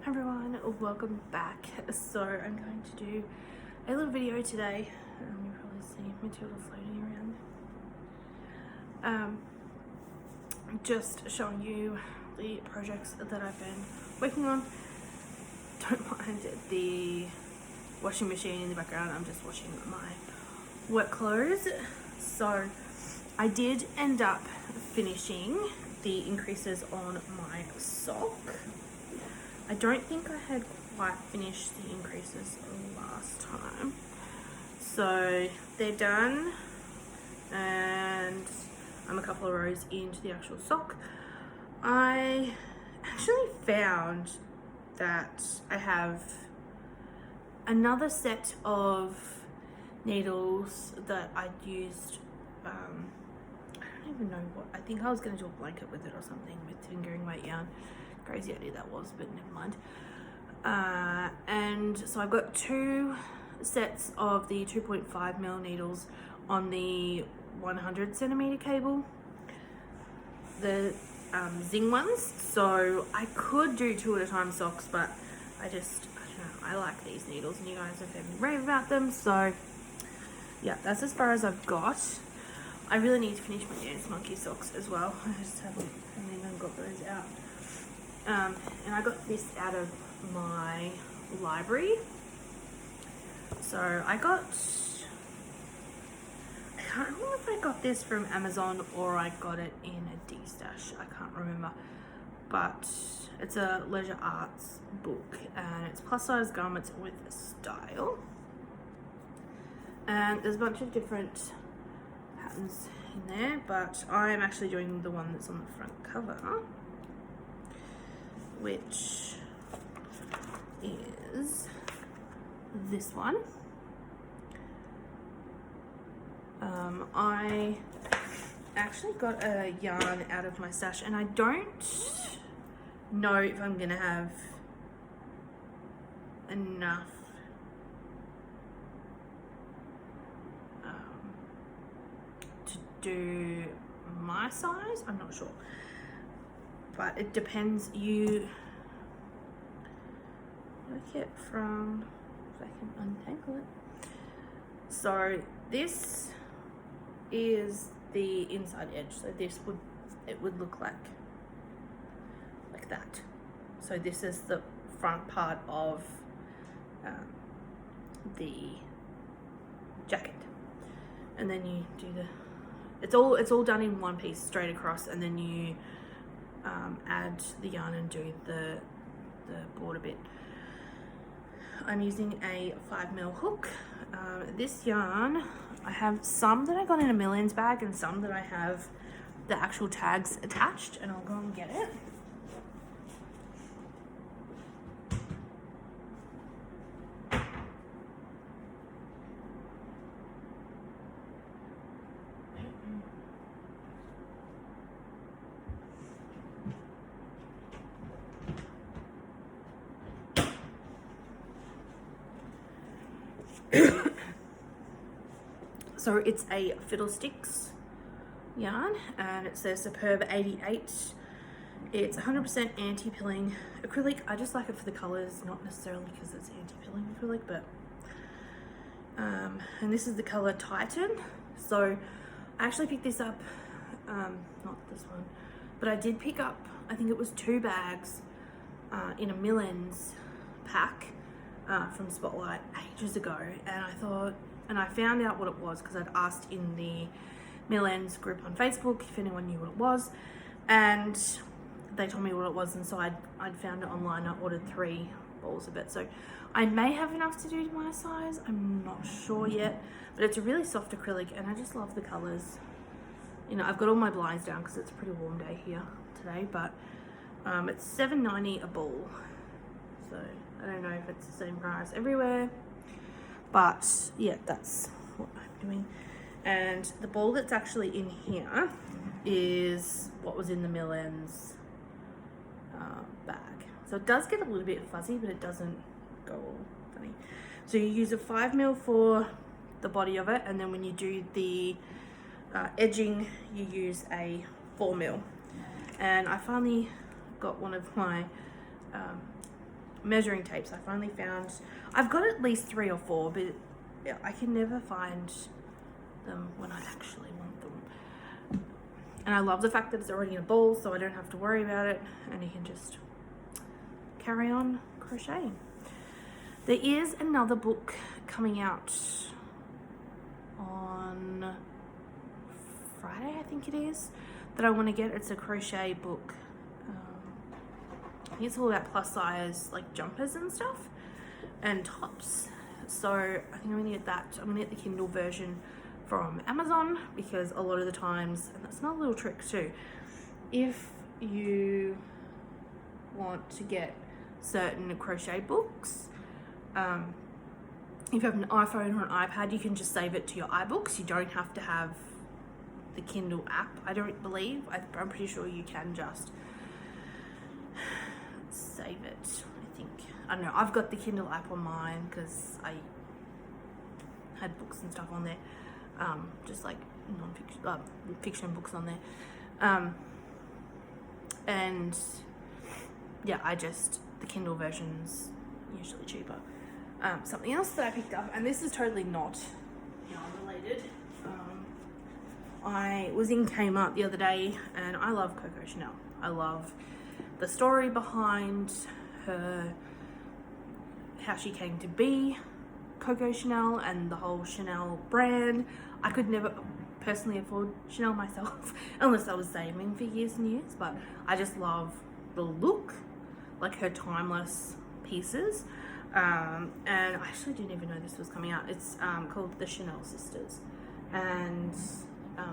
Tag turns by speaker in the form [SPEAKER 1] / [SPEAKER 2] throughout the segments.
[SPEAKER 1] Everyone, welcome back. So I'm going to do a little video today. You probably see Matilda floating around. Just showing you the projects that I've been working on. Don't mind the washing machine in the background. I'm just washing my work clothes. So I did end up finishing the increases on my sock. I don't think I had quite finished the increases last time. So they're done and I'm a couple of rows into the actual sock. I actually found that I have another set of needles that I'd used. I don't even know what, I think I was going to do a blanket with it or something with fingering weight yarn. Crazy idea that was, but never mind. And so I've got two sets of the 2.5mm needles on the 100 centimeter cable, the Zing ones. So I could do 2 at a time socks, but I don't know, I like these needles and you guys have heard me rave about them. So yeah, that's as far as I've got. I really need to finish my Dance Monkey socks as well. I just haven't even got those out. And I got this out of my library. So I can't remember if I got this from Amazon or I got it in a D-Stash. I can't remember. But it's a leisure arts book and it's plus size garments with style. And there's a bunch of different patterns in there, but I'm actually doing the one that's on the front cover, which is this one. I actually got a yarn out of my stash and I don't know if I'm gonna have enough to do my size. I'm not sure, but it depends. You work it from, if I can untangle it. So this is the inside edge. So it would look like that. So this is the front part of the jacket, and then you do it's all done in one piece straight across, and then you add the yarn and do the border bit. I'm using a 5mm hook. This yarn, I have some that I got in a Millions bag and some that I have the actual tags attached, and I'll go and get it. So it's a Fiddlesticks yarn and it's a Superb 88. It's 100% anti-pilling acrylic. I just like it for the colors, not necessarily because it's anti-pilling acrylic, but and this is the color Titan. So I actually picked this up, not this one, but I did pick up, I think it was 2 bags in a Millions pack from Spotlight ages ago, and I found out what it was because I'd asked in the Millions group on Facebook if anyone knew what it was, and they told me what it was, and so I'd found it online. I ordered 3 balls of it, so I may have enough to do my size. I'm not sure yet, but it's a really soft acrylic and I just love the colors. You know, I've got all my blinds down because it's a pretty warm day here today, but it's $7.90 a ball, so I don't know if it's the same price everywhere, but yeah, that's what I'm doing. And the ball that's actually in here is what was in the Millions bag. So it does get a little bit fuzzy, but it doesn't go all funny. So you use a 5mm for the body of it, and then when you do the edging, you use a 4mm. And I finally got one of my measuring tapes. I finally found, I've got at least 3 or 4, but I can never find them when I actually want them. And I love the fact that it's already in a ball, so I don't have to worry about it, and you can just carry on crocheting. There is another book coming out on Friday, I think it is, that I want to get. It's a crochet book. I think it's all about plus size like jumpers and stuff and tops. So I think I'm gonna get that. I'm gonna get the Kindle version from Amazon, because a lot of the times, and that's another little trick too, if you want to get certain crochet books, if you have an iPhone or an iPad, you can just save it to your iBooks. You don't have to have the Kindle app, I don't believe. I'm pretty sure you can just save it, I think. I don't know, I've got the Kindle app on mine because I had books and stuff on there, just like non-fiction, fiction books on there, and yeah, the Kindle version's usually cheaper. Something else that I picked up, and this is totally not related. I was in Kmart the other day, and I love Coco Chanel. I love the story behind her, how she came to be Coco Chanel, and the whole Chanel brand. I could never personally afford Chanel myself unless I was saving for years and years, but I just love the look, like her timeless pieces. And I actually didn't even know this was coming out. It's called The Chanel Sisters, and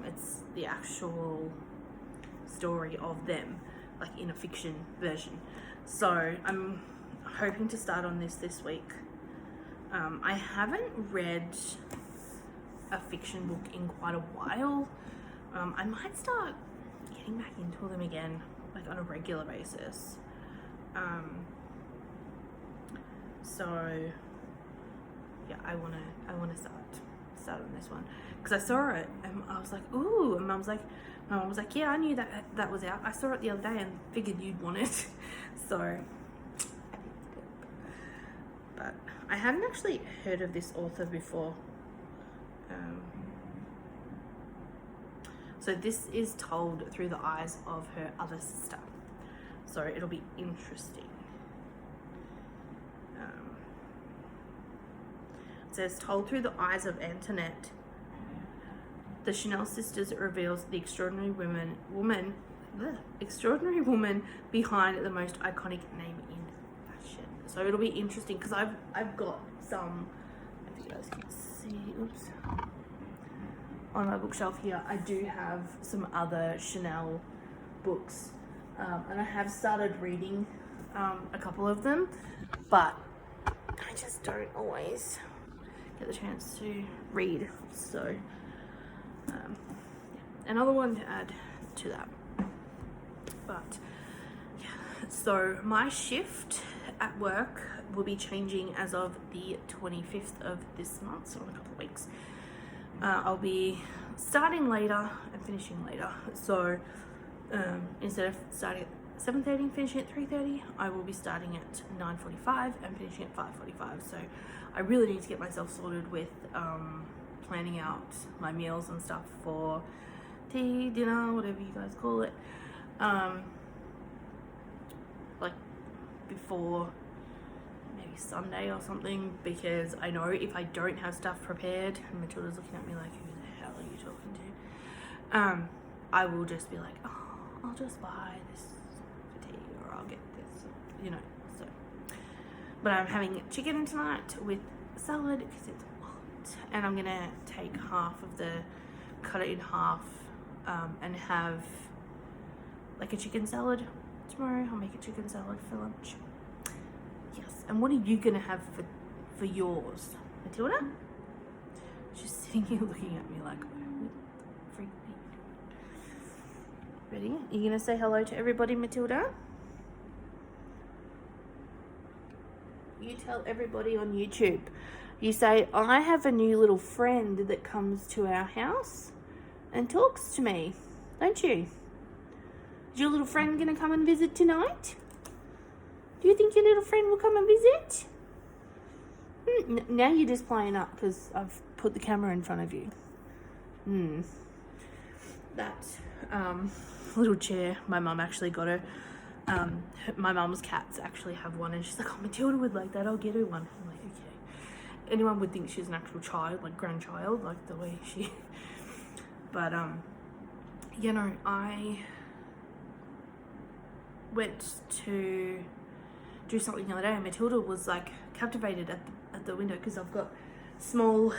[SPEAKER 1] it's the actual story of them, like in a fiction version. So I'm hoping to start on this week. I haven't read a fiction book in quite a while. I might start getting back into them again, like on a regular basis. So yeah, I wanna start on this one, because I saw it and I was like, ooh, and my mum was like, yeah, I knew that was out. I saw it the other day and figured you'd want it. So I picked it up. But I hadn't actually heard of this author before. So this is told through the eyes of her other sister, so it'll be interesting. It says, told through the eyes of Antoinette, the Chanel sisters reveals the extraordinary woman behind the most iconic name in fashion. So it'll be interesting, because I've got some, if you guys can see, oops, on my bookshelf here, I do have some other Chanel books, and I have started reading a couple of them, but I just don't always get the chance to read. So another one to add to that. But yeah, so my shift at work will be changing as of the 25th of this month, so in a couple of weeks. I'll be starting later and finishing later. So instead of starting at 7:30 and finishing at 3:30, I will be starting at 9:45 and finishing at 5:45. So I really need to get myself sorted with planning out my meals and stuff for tea, dinner, whatever you guys call it, like before maybe Sunday or something, because I know if I don't have stuff prepared, and Matilda's looking at me like, who the hell are you talking to, I will just be like, oh, I'll just buy this for tea, or I'll get this, so. But I'm having chicken tonight with salad because it's hot, and I'm gonna take cut it in half, and have like a chicken salad tomorrow. I'll make a chicken salad for lunch. Yes. And what are you gonna have for yours, Matilda? She's sitting here looking at me like, freak me. Ready? Are you gonna say hello to everybody, Matilda? You tell everybody on YouTube. You say, I have a new little friend that comes to our house and talks to me, don't you? Is your little friend gonna come and visit tonight? Do you you think your little friend will come and visit? Now you're just playing up because I've put the camera in front of you. That little chair, my mum actually got her. My mum's cats actually have one, and she's like, oh, Matilda would like that, I'll get her one. I'm like, okay. Anyone would think she's an actual child, like grandchild, like the way she... But, you know, I went to do something the other day, and Matilda was like captivated at the window, because I've got small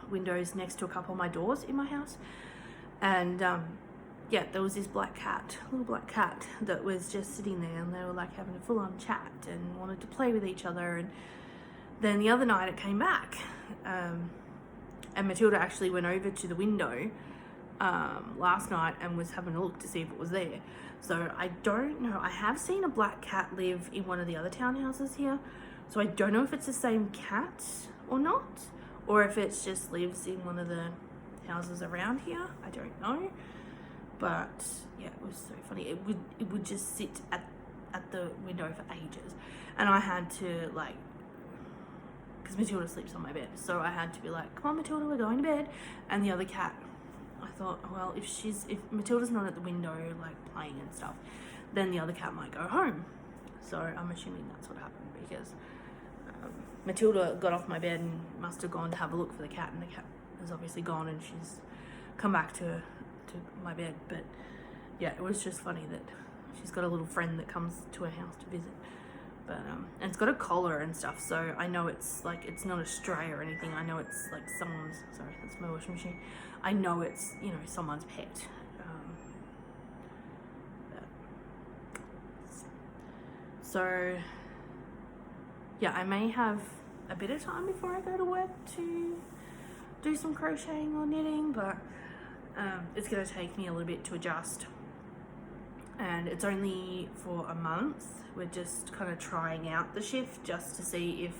[SPEAKER 1] windows next to a couple of my doors in my house. And yeah, there was this little black cat that was just sitting there, and they were like having a full-on chat and wanted to play with each other. And then the other night it came back, and Matilda actually went over to the window last night and was having a look to see if it was there. So I don't know, I have seen a black cat live in one of the other townhouses here, so I don't know if it's the same cat or not, or if it's just lives in one of the houses around here. I don't know, but yeah, it was so funny. It would just sit at the window for ages, and I had to, like, because Matilda sleeps on my bed, so I had to be like, come on Matilda, we're going to bed. And the other cat, I thought, well, if Matilda's not at the window like playing and stuff, then the other cat might go home. So I'm assuming that's what happened, because Matilda got off my bed and must have gone to have a look for the cat, and the cat is obviously gone, and she's come back to my bed. But yeah, it was just funny that she's got a little friend that comes to her house to visit. But and it's got a collar and stuff, so I know it's like, it's not a stray or anything. I know it's like someone's, sorry, that's my washing machine. I know it's, you know, someone's pet. So yeah, I may have a bit of time before I go to work to do some crocheting or knitting, but it's going to take me a little bit to adjust. And it's only for a month. We're just kind of trying out the shift just to see if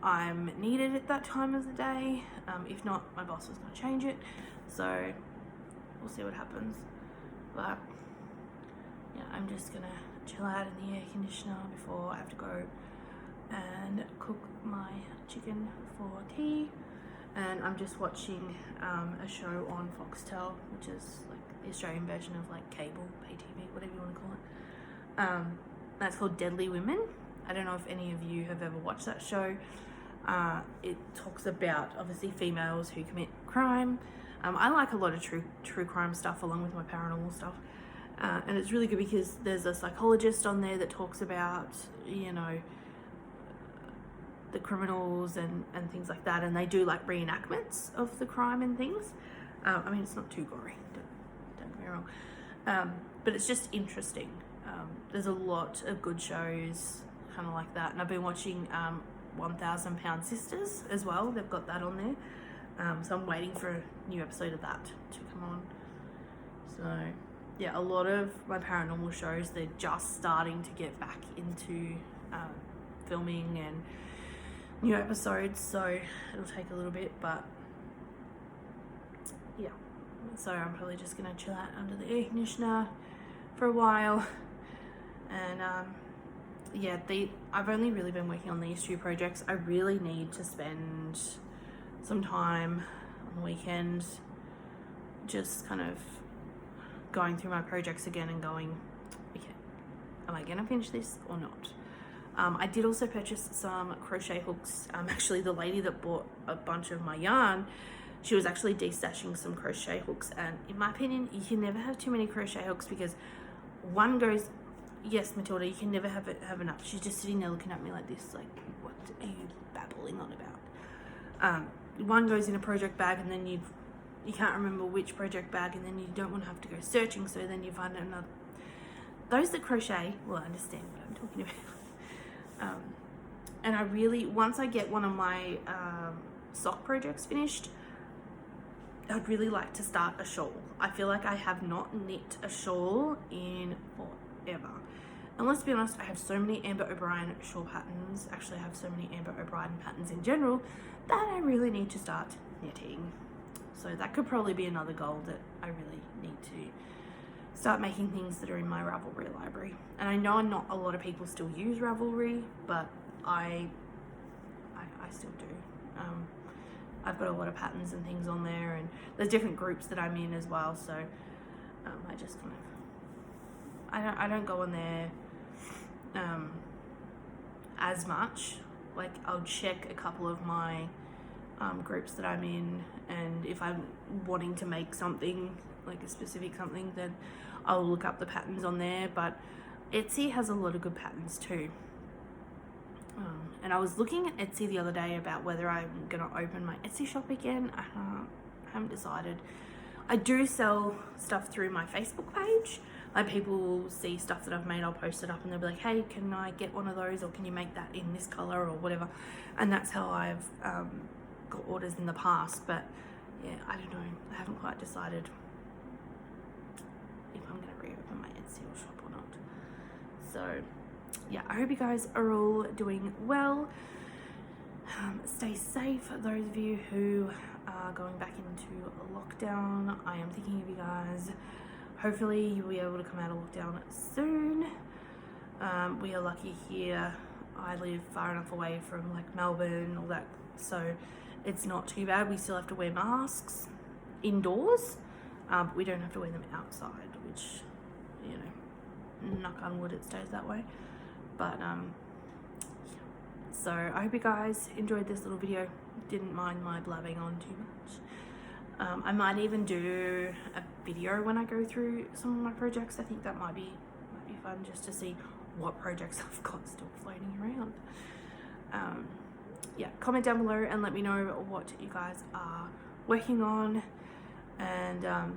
[SPEAKER 1] I'm needed at that time of the day. If not, my boss is going to change it, so we'll see what happens. But yeah, I'm just going to chill out in the air conditioner before I have to go and cook my chicken for tea. And I'm just watching a show on Foxtel, which is like the Australian version of like cable, pay TV, whatever you want to call it. That's called Deadly Women. I don't know if any of you have ever watched that show. It talks about, obviously, females who commit crime. I like a lot of true crime stuff along with my paranormal stuff. And it's really good because there's a psychologist on there that talks about, you know, the criminals and things like that, and they do like reenactments of the crime and things. I mean, it's not too gory, don't get me wrong, but it's just interesting. There's a lot of good shows kind of like that, and I've been watching 1,000 Pound Sisters as well. They've got that on there, so I'm waiting for a new episode of that to come on. So yeah, a lot of my paranormal shows, they're just starting to get back into filming and new episodes, so it'll take a little bit, but yeah. So I'm probably just gonna chill out under the air conditioner for a while. And yeah, I've only really been working on these two projects. I really need to spend some time on the weekends just kind of going through my projects again and going, okay, am I gonna finish this or not? I did also purchase some crochet hooks. Actually, the lady that bought a bunch of my yarn, she was actually destashing some crochet hooks, and in my opinion, you can never have too many crochet hooks, because one goes, yes, Matilda, you can never have enough. She's just sitting there looking at me like this, like, what are you babbling on about? One goes in a project bag, and then you can't remember which project bag, and then you don't want to have to go searching, so then you find another. Those that crochet will understand what I'm talking about. And I really, once I get one of my sock projects finished, I'd really like to start a shawl. I feel like I have not knit a shawl in forever. And let's be honest, I have so many Amber O'Brien shawl patterns. Actually, I have so many Amber O'Brien patterns in general that I really need to start knitting. So that could probably be another goal that I really need to start making things that are in my Ravelry library. And I know not a lot of people still use Ravelry, but I still do. I've got a lot of patterns and things on there, and there's different groups that I'm in as well. So I just kind of, I don't go on there as much. Like, I'll check a couple of my groups that I'm in, and if I'm wanting to make something, like a specific something, then I'll look up the patterns on there. But Etsy has a lot of good patterns too. And I was looking at Etsy the other day about whether I'm gonna open my Etsy shop again. I haven't decided. I do sell stuff through my Facebook page. Like, people will see stuff that I've made, I'll post it up and they'll be like, hey, can I get one of those, or can you make that in this color or whatever. And that's how I've got orders in the past. But yeah, I don't know, I haven't quite decided if I'm gonna reopen my Etsy shop or not. So yeah, I hope you guys are all doing well. Stay safe. Those of you who are going back into lockdown, I am thinking of you guys. Hopefully you'll be able to come out of lockdown soon. We are lucky here. I live far enough away from like Melbourne, all that, so it's not too bad. We still have to wear masks indoors, but we don't have to wear them outside, which, you know, knock on wood, it stays that way. But so I hope you guys enjoyed this little video. Didn't mind my blabbing on too much. I might even do a video when I go through some of my projects. I think that might be fun, just to see what projects I've got still floating around. Yeah, comment down below and let me know what you guys are working on, and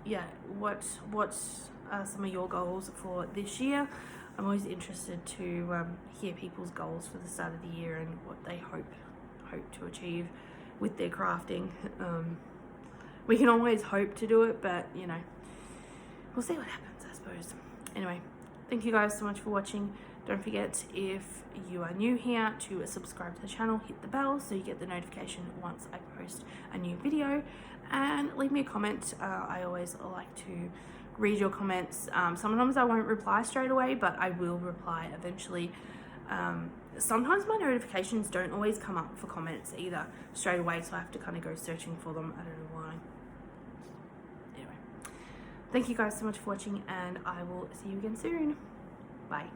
[SPEAKER 1] yeah, what are some of your goals for this year. I'm always interested to hear people's goals for the start of the year and what they hope to achieve with their crafting. We can always hope to do it, but you know, we'll see what happens, I suppose. Anyway, thank you guys so much for watching. Don't forget, if you are new here, to subscribe to the channel, hit the bell so you get the notification once I post a new video, and leave me a comment. I always like to read your comments. Sometimes I won't reply straight away, but I will reply eventually. Sometimes my notifications don't always come up for comments either straight away, so I have to kind of go searching for them. I don't know why. Anyway, thank you guys so much for watching, and I will see you again soon. Bye.